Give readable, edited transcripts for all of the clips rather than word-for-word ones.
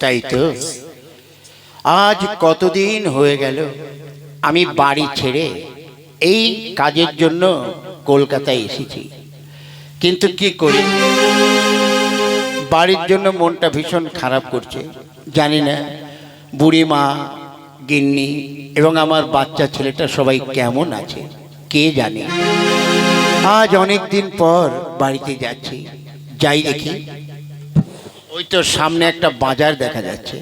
তাই তো, আজ কতদিন হয়ে গেল আমি বাড়ি ছেড়ে এই কাজের জন্য কলকাতায় এসেছি। কিন্তু কি করি, বাড়ির জন্য মনটা ভীষণ খারাপ করছে। জানি না বুড়ি মা, গিন্নি এবং আমার বাচ্চা ছেলেটা সবাই কেমন আছে, কে জানে। আজ অনেক দিন পর বাড়িতে যাচ্ছি, যাই দেখি ওই তো সামনে একটা বাজার দেখা যাচ্ছে।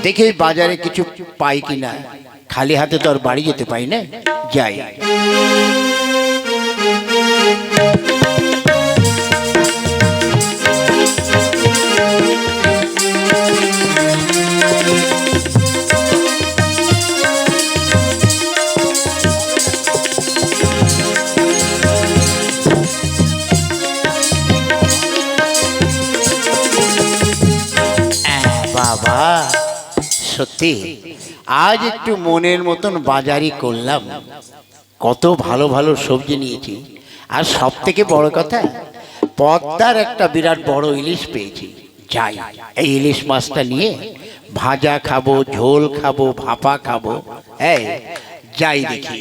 দেখি বাজারে কিছু পাই কিনা, খালি হাতে তো আর বাড়ি যেতে পাই না, যাই। বাবা, সত্যি আজ একটু মনের মতন বাজারই করলাম। কত ভালো ভালো সবজি নিয়েছি, আর সব থেকে বড় কথা পদ্মার একটা বিরাট বড় ইলিশ পেয়েছি। যাই, এই ইলিশ মাছটা নিয়ে ভাজা খাবো, ঝোল খাবো, ভাপা খাবো। এই যাই দেখি,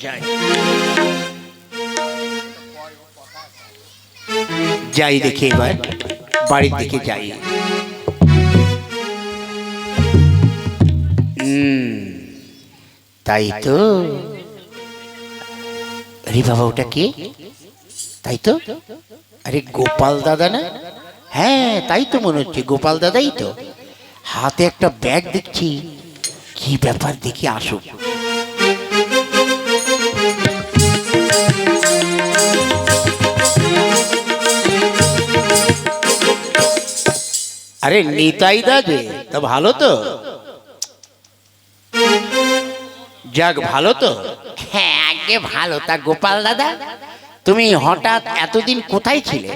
যাই যাই দেখি, এবার বাড়ির দিকে যাই। তাই তো, আরে বাবা, ওটা কে? তাই তো, আরে গোপাল দাদা না? হ্যাঁ, তাই তো মনে হচ্ছে গোপাল দাদাই তো। হাতে একটা ব্যাগ দেখছি, কি ব্যাপার দেখি, আসুক। আরে নিতাই দা যে, তা ভালো তো? যাক, ভালো তো? হ্যাঁ, আগে ভালো। তা গোপাল দাদা, তুমি হঠাৎ এতদিন কোথায় ছিলে?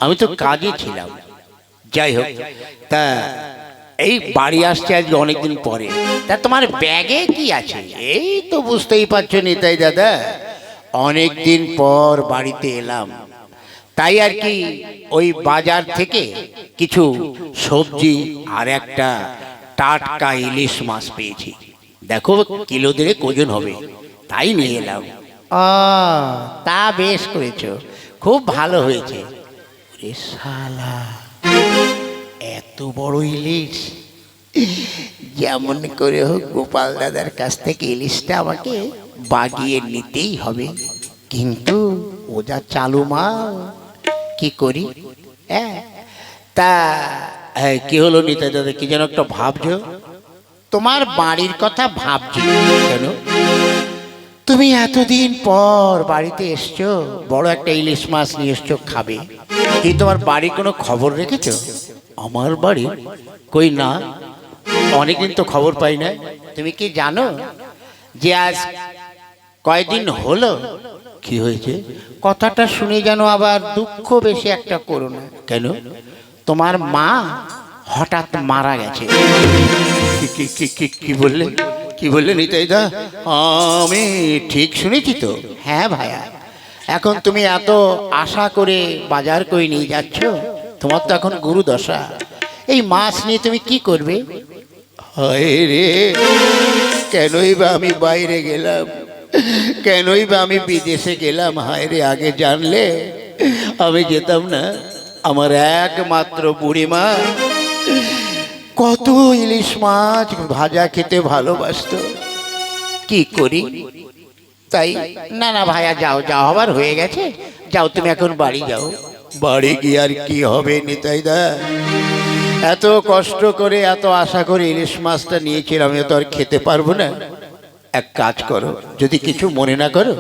আমি তো কাজে ছিলাম। যাই হোক, তা এই বাড়ি আসছে আজকে অনেকদিন পরে। তা তোমার ব্যাগে কি আছে? এই তো বুঝতেই পারছো নিতাই দাদা, অনেকদিন পর বাড়িতে এলাম, তাই আর কি ওই বাজার থেকে কিছু সবজি আর একটা টাটকা ইলিশ মাছ পেয়েছি। দেখো কিলো দেড়েক ওজন হবে, তাই নিয়ে এলাম। ও, তা বেশ করেছো, খুব ভালো হয়েছে। ওরে শালা, এত বড় ইলিশ! যেমন করে হোক গোপাল দাদার কাছ থেকে ইলিশটা আমাকে বাগিয়ে নিতেই হবে। কিন্তু ও যা চালু মাল, কি করি? তা কি হলো নিতাই দাদা, কি যেন একটা ভাবছো? তোমার বাড়ির কথা ভাবছি। কেন? তুমি এতদিন পর বাড়িতে এসছো, বড় একটা ইলিশ মাছ নিয়ে এসছো, খাবে। কিন্তু তোমার বাড়ির কোনো খবর রেখেছো? আমার বাড়ি কই না, অনেকদিন তো খবর পাই না। তুমি কি জানো যে আজ কয়দিন হলো? কি হয়েছে? কথাটা শুনে যেন আবার দুঃখ বেশি একটা করো না। কেন? তোমার মা হঠাৎ মারা গেছে। কি বললে? কি বললে নিতাই দা? আমি ঠিক শুনেছি তো? হ্যাঁ ভাইয়া, এখন তুমি এত আশা করে বাজার করে নিয়ে যাচ্ছ, তোমার তো এখন গুরু দশা। এই মাছ নিয়ে তুমি কি করবে? হায় রে, কেনই বা আমি বাইরে গেলাম, কেনই বা আমি বিদেশে গেলাম। হায় রে, আগে জানলে আমি যেতাম না। আমার একমাত্র বুড়িমা কত ইলিশ মাছ ভাজা খেতে ভালোবাসতো। কি করি? তাই না না ভাইয়া, যাও যাও, হবার হয়ে গেছে, যাও তুমি এখন বাড়ি যাও। বাড়ি গিয়ে আর কি হবে নিতাই দা? এত কষ্ট করে এত আশা করে ইলিশ মাছটা নিয়েছিলাম, আমি তো আর খেতে পারবো না। এক কাজ করো, যদি কিছু মনে না করো,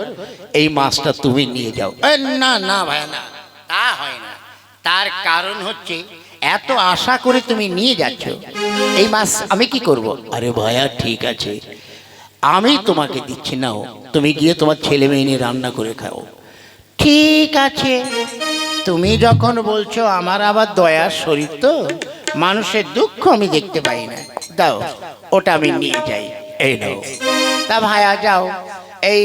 এই মাছটা তুমি নিয়ে যাও। না না ভাইয়া, না, তা হয় না। তার কারণ হচ্ছে এত আশা করে তুমি নিয়ে যাচ্ছ, এই মাছ আমি কি করব? আরে ভাইয়া ঠিক আছে, আমি তোমাকে দিচ্ছি, নাও, তুমি গিয়ে তোমার ছেলে মেয়ে নিয়ে রান্না করে খাও। ঠিক আছে, তুমি যখন বলছো, আমার আবার দয়ার শরীর তো, মানুষের দুঃখ আমি দেখতে পাই না। দাও, ওটা আমি নিয়ে যাই। এই নাও। তা ভাইয়া যাও, এই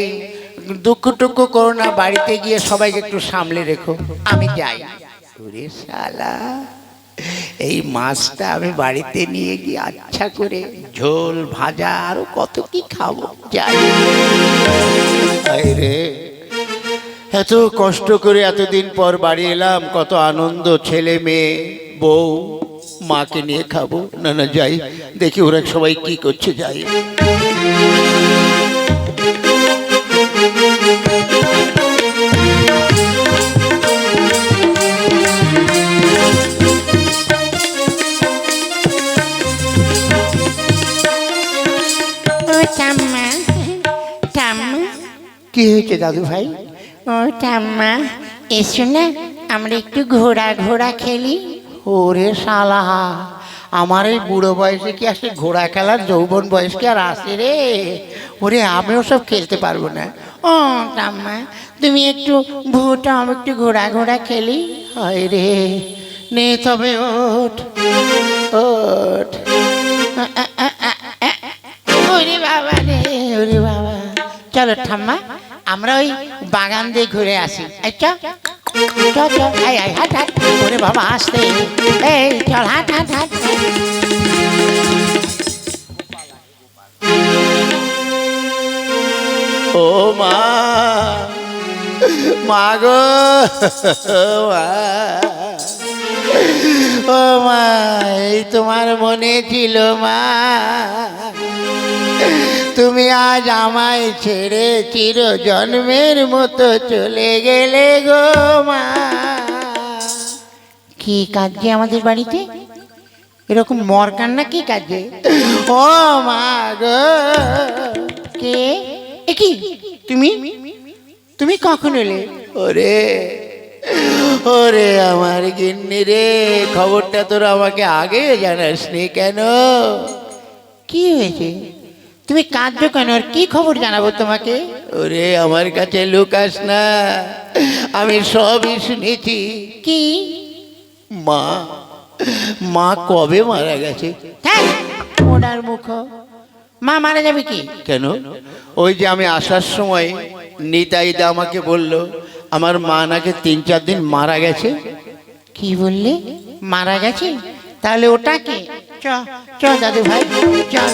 দুঃখ টুকু করো না, বাড়িতে গিয়ে সবাইকে একটু সামলে রেখো, আমি যাই। ওরে শালা, এই মাছটা আমি বাড়িতে নিয়ে গিয়ে আচ্ছা করে ঝোল ভাজা আরো কত কি খাবো। যাই রে, এত কষ্ট করে এতদিন পর বাড়ি এলাম, কত আনন্দ, ছেলে মেয়ে বউ মাকে নিয়ে খাবো। না না যাই, দেখি ওরা সবাই কি করছে। যাই কি হয়েছে দাদু ভাই? ও ঠাম্মা, এসো না আমরা একটু ঘোড়া ঘোড়া খেলি। ওরে শালা, আমার এই বুড়ো বয়সে কি আসে ঘোড়া খেলার যৌবন বয়স কি আর আসে রে? ওরে আমিও সব খেলতে পারবো না। ও ঠাম্মা, তুমি একটু ভুটো, আমি একটু ঘোড়া ঘোড়া খেলি। হায় রে, নে তবে ওঠ ওঠ। ওরে বাবা রে, ওরে বাবা। চলো ঠাম্মা, আমরা ওই বাগান দিয়ে ঘুরে আসি। আচ্ছা চল চল, হাট হাট। ওরে বাবা আসতে, এই চল হাট হাট হাট। ও মা, মা গো, মা। ও মা, এই তোমার মনে ছিল মা, তুমি আজ আমায় ছেড়ে চির জন্মের মতো চলে গেলে গো মা। কি কাজে আমাদের বাড়িতে এরকম মর কান্না? কি কাজে? ও মা গো। কে? এ কি তুমি? তুমি কখন এলে? ওরে ওরে আমার গিন্নি রে, খবরটা তোর আমাকে আগে জানাসনি কেন? কি হয়েছে? তুমি কাঁদছো কেন? আর কি খবর জানাবো তোমাকে? ওরে আমার কাছে লুকাস না, আমি সবই শুনেছি। কি? মা, মা কবে মারা গেছে? হ্যাঁ, ওনার মুখ। মা মারা যাবে কি? কেন? ওই যে আমি আসার সময় নিতাইদা আমাকে বলল আমার মা নাকি 3-4 দিন মারা গেছে। কি বললে? মারা গেছে? তাহলে ওটাকে চ চ দাদু ভাই চল।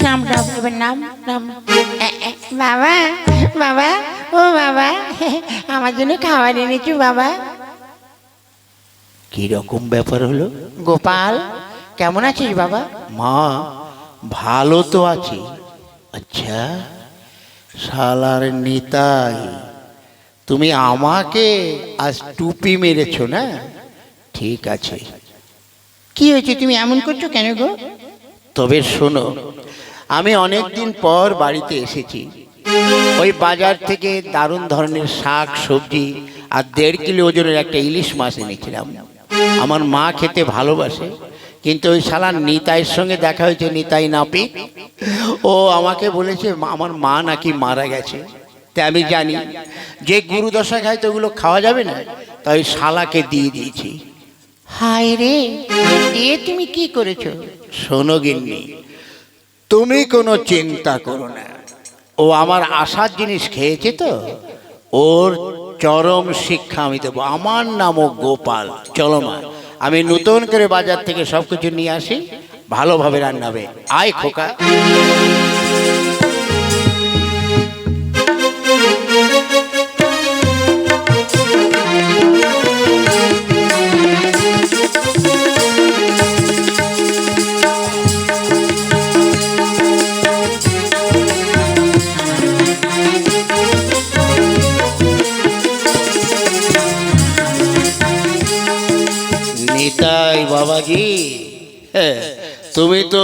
নাম নাম, এবার নাম নাম। বাবা বাবা, ও বাবা, আমার জন্য খাবার এনেছো বাবা। কি রকম ব্যাপার হলো? গোপাল, কেমন আছিস বাবা? মা, ভালো তো আছি। আচ্ছা শালার নিতাই, তুমি আমাকে আজ টুপি মেরেছো না? ঠিক আছে। কি হয়েছে? তুমি এমন করছো কেন গো? তবে শোনো, আমি অনেক দিন পর বাড়িতে এসেছি। ওই বাজার থেকে দারুণ ধরনের শাক সবজি আর 1.5 কিলো ওজনের একটা ইলিশ মাছ এনেছিলাম। আমার মা খেতে ভালোবাসে, কিন্তু ওই শালা নিতাইয়ের সঙ্গে দেখা হয়েছে, নিতাই নাপিত। ও আমাকে বলেছে আমার মা নাকি মারা গেছে। তাই আমি জানি যে গুরুদশা খায় তো ওগুলো খাওয়া যাবে না, তাই শালাকে দিয়ে দিয়েছি। হায় রে, এ তুমি কি করেছো? শোনো গিন্নি, তুমি কোনো চিন্তা করো না, ও আমার আশার জিনিস খেয়েছে তো, ওর চরম শিক্ষা আমি দেবো। আমার নামও গোপাল। চলো মা, আমি নতুন করে বাজার থেকে সব কিছু নিয়ে আসি, ভালোভাবে রান্নাবে। আয় খোকা। নিতাই বাবাজি, তুমি তো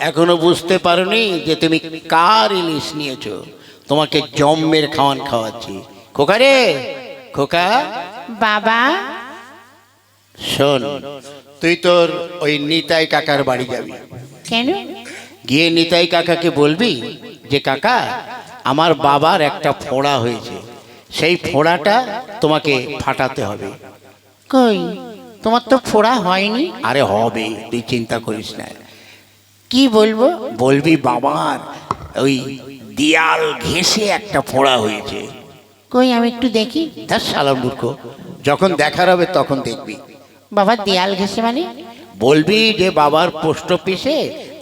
এখনো বুঝতে পারোনি যে তুমি কার ইলিশ নিয়েছো। তোমাকে জম্মের খাওয়ান খাওয়াচ্ছি। খোকা রে, খোকা। বাবা, শোন, তুই তোর ওই নিতাই কাকার বাড়ি যাবি। কেন? গিয়ে নিতাই কাকাকে বলবি যে কাকা, আমার বাবার একটা ফোঁড়া হয়েছে, সেই ফোঁড়াটা তোমাকে ফাটাতে হবে। কই, তোমার তো ফোড়া হয়নি। আরে হবে, তুই চিন্তা করিস না। কি বলবো? বলবি বাবার ওই দেয়াল ঘেঁষে একটা ফোঁড়া হয়েছে। কই আমি একটু দেখি। তার শালা মূর্খ, যখন দেখার হবে তখন দেখবি। বাবা দেয়াল ঘেঁষে মানে? বলবি যে বাবার পোস্ট অফিসে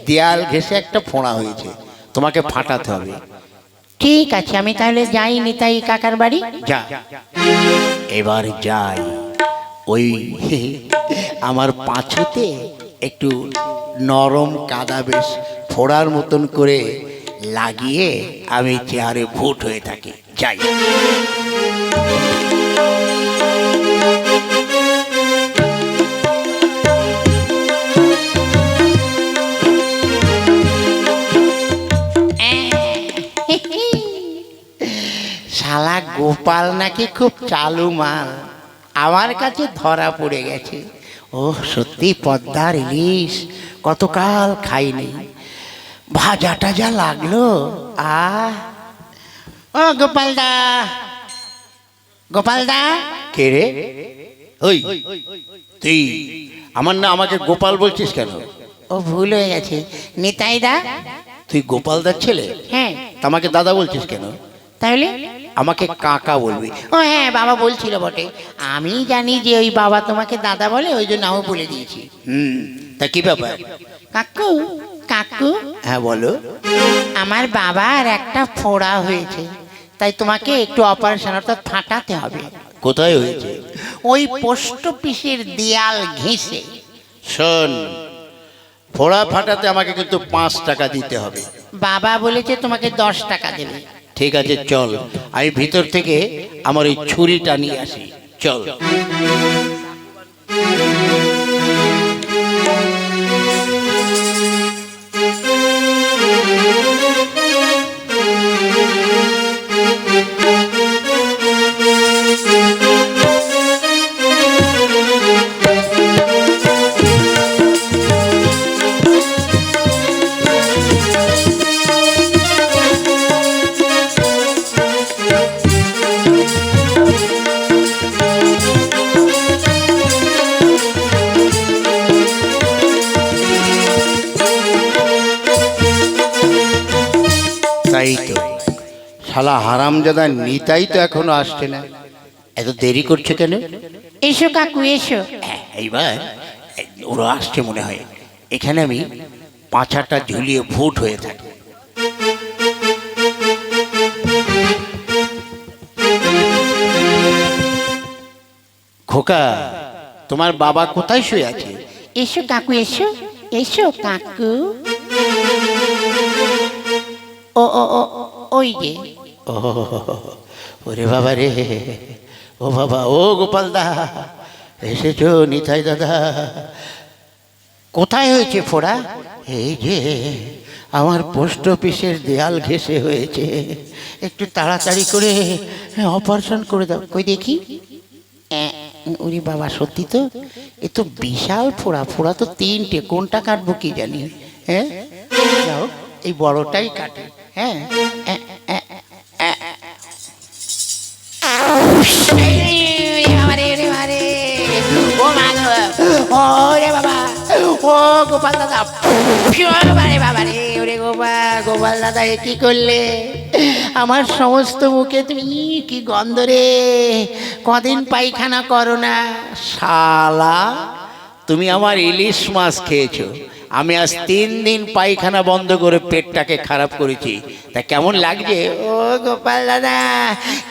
দেয়াল ঘেঁষে একটা ফোঁড়া হয়েছে, তোমাকে ফাটাতে হবে। ঠিক আছে, আমি তাহলে যাই নিতাই কাকার বাড়ি। যা, এবার যাই। ওই আমার পাঁচুতে একটু নরম কাদা বেশ ফোড়ার মতন করে লাগিয়ে আমি চেয়ারে ভুট হয়ে থাকি। যাই। শালা গোপাল নাকি খুব চালু মাল, আমার কাছে ধরা পড়ে গেছে। ও সত্যি পদ্মার ইলিশ, কতকাল খাইনি, ভাজাটা যা লাগলো। ও গোপালদা, গোপালদা। কে রে? ওই তুই আমার না আমাকে গোপাল বলছিস কেন? ও ভুল হয়ে গেছে, নিতাইদা। তুই গোপালদার ছেলে? হ্যাঁ। তা আমাকে দাদা বলছিস কেন? তাহলে আমাকে কাকা বলবি। ও হ্যাঁ, বাবা বলছিল বটে, আমি জানি যে ওই বাবা তোমাকে দাদা বলে, ওই জন্য আমি বলে দিয়েছি। তা কি ব্যাপার? কাকু, কাকু। হ্যাঁ বলো। আমার বাবার একটা ফোড়া হয়েছে, তাই তোমাকে একটু অপারেশন অর্থাৎ ফাটাতে হবে। কোথায় হয়েছে? ওই পোস্ট অফিসের দেয়াল ঘেঁষে। শোন, ফোড়া ফাটাতে আমাকে কিন্তু 5 টাকা দিতে হবে। বাবা বলেছে তোমাকে 10 টাকা দেবে। ঠিক আছে চল, আমি ভিতর থেকে আমার ওই ছুরিটা নিয়ে আসি। চল। তাই তো, শালা হারামজাদা নিতাই তো এখনো আসছে না, এত দেরি করছে কেন? এসো কাকু এসো। এইবার ওরা আসছে মনে হয়। এখানে আমি পাছাটা ঝুলিয়ে ভুট হয়ে থাকি। খোকা, তোমার বাবা কোথায় শুয়ে আছে? এসো কাকু এসো, এসো কাকু। ও ও ও ওই যে। ও ওরে বাবা রে, ও বাবা, ও গোপাল দা এসেছো? নিতাই দাদা, কোথায় হয়েছে ফোড়া? এই যে আমার পোস্ট অফিসের দেয়াল ঘেঁষে হয়েছে, একটু তাড়াতাড়ি করে অপারেশন করে দাও। কই দেখি। উনি বাবা, সত্যি তো, এ তো বিশাল ফোড়া। ফোড়া তো 3টে, কোনটা কাটবো কি জানি। হ্যাঁ, যাও এই বড়টাই কাটে। হ্যাঁ, ও গোপাল দাদা, বাবা রে, ওরে গোপাল দাদা, এ কি করলে? আমার সমস্ত মুখে তুমি কি গন্ধ রে, কদিন পায়খানা করো না। শালা, তুমি আমার ইলিশ মাছ খেয়েছো, আমি আজ 3 দিন পায়খানা বন্ধ করে পেটটাকে খারাপ করেছি। তা কেমন লাগছে? ও গোপাল দাদা,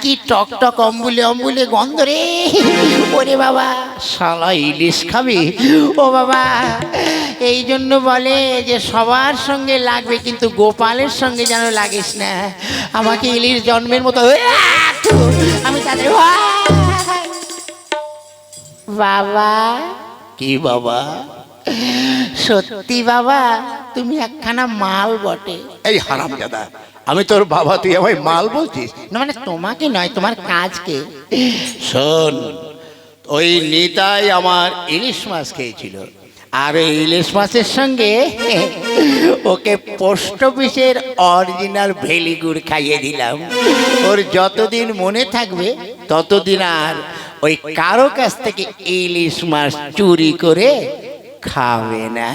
কি টক টক অম্বুলে অম্বুলে গন্ধ রে, ওরে বাবা। শালা ইলিশ খাবি? ও বাবা, এই জন্য বলে যে সবার সঙ্গে লাগবে, কিন্তু গোপালের সঙ্গে যেন লাগিস না। আমাকে ইলিশ জন্মের মতো, আমি তাদের বাবা। কি বাবা? সত্যি বাবা, তুমি একখানা মাল বটে। এই হারামজাদা, আমি তোর বাবা, তুই আমায় মাল বলছিস? না মানে তোমাকে নয়, তোমার কাজকে। শোন, ওই নিতাই আমার ইলিশ মাছ খেয়েছিল, আর এই ইলিশ মাছের সঙ্গে ওকে পোস্ট অফিসের অরিজিনাল ভেলিগুড় খাইয়ে দিলাম। ওর যতদিন মনে থাকবে ততদিন আর ওই কারো কাছ থেকে ইলিশ মাছ চুরি করে খাবে না।